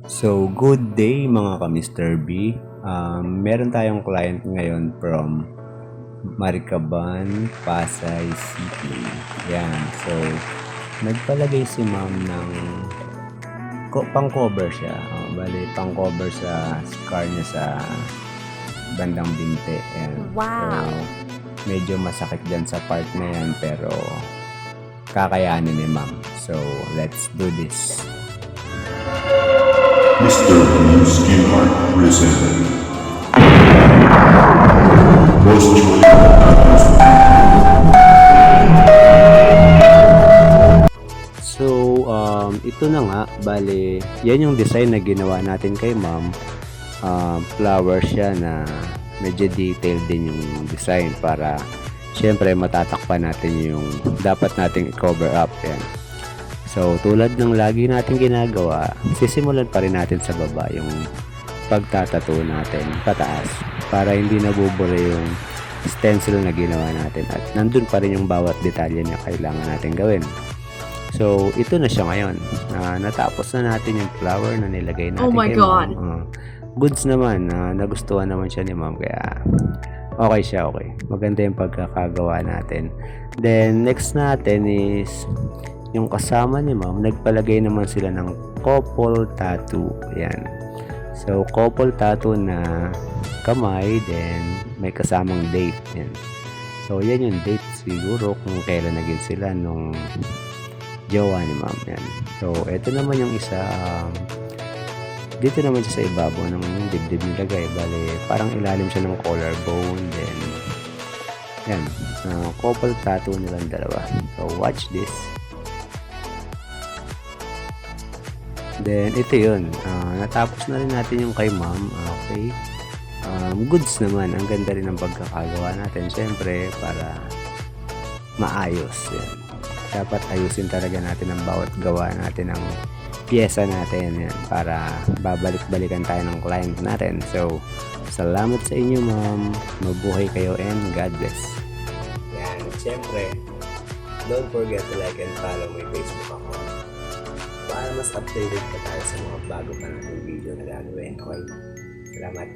So, good day mga ka-Mr. B. Meron tayong client ngayon from Maricaban, Pasay City. Yan. So, nagpalagay si ma'am ng pang-cover siya. Bali, pang-cover sa scar niya sa bandang binte. Yan. Wow! So, medyo masakit dyan sa part na yan pero kakayanin ni ma'am. So, let's do this. Mr. Blue Skin Art presented. Most So, ito na nga, bale, yan yung design na ginawa natin kay ma'am. Flower siya na medyo detailed din yung design para syempre matatakpan natin yung dapat nating i-cover up. Yan. So, tulad ng lagi natin ginagawa, sisimulan pa rin natin sa baba yung pagtatato natin pataas para hindi nabubura yung stencil na ginawa natin at nandun pa rin yung bawat detalye na kailangan natin gawin. So, ito na siya ngayon. Natapos na natin yung flower na nilagay natin. Oh my kay God! ma'am. Goods naman. Nagustuhan naman siya ni ma'am kaya okay siya, okay. Maganda yung pagkakagawa natin. Then, next natin is yung kasama ni ma'am, nagpalagay naman sila ng couple tattoo. Ayan. So, couple tattoo na kamay, then may kasamang date. Ayan. So, yan yung date siguro kung kailan naging sila nung jowa ni ma'am. Yan. So, ito naman yung isa. Dito naman siya sa ibabaw ng dibdib nilagay. Bale, parang ilalim siya ng collarbone. Then, yan. Couple tattoo nilang dalawa. So, watch this. Then, ito yun. Natapos na rin natin yung kay ma'am. Okay. Goods naman. Ang ganda rin ng pagkakagawa natin. Siyempre, para maayos. Yan. Dapat ayusin talaga natin ang bawat gawa natin ng pyesa natin. Yan. Para babalik-balikan tayo ng client natin. So, salamat sa inyo ma'am. Mabuhay kayo and God bless. Yan. Siyempre, don't forget to like and follow my Facebook account para mas updated pa tayo sa mga bago pa nating video na gagawin. Okay? Salamat.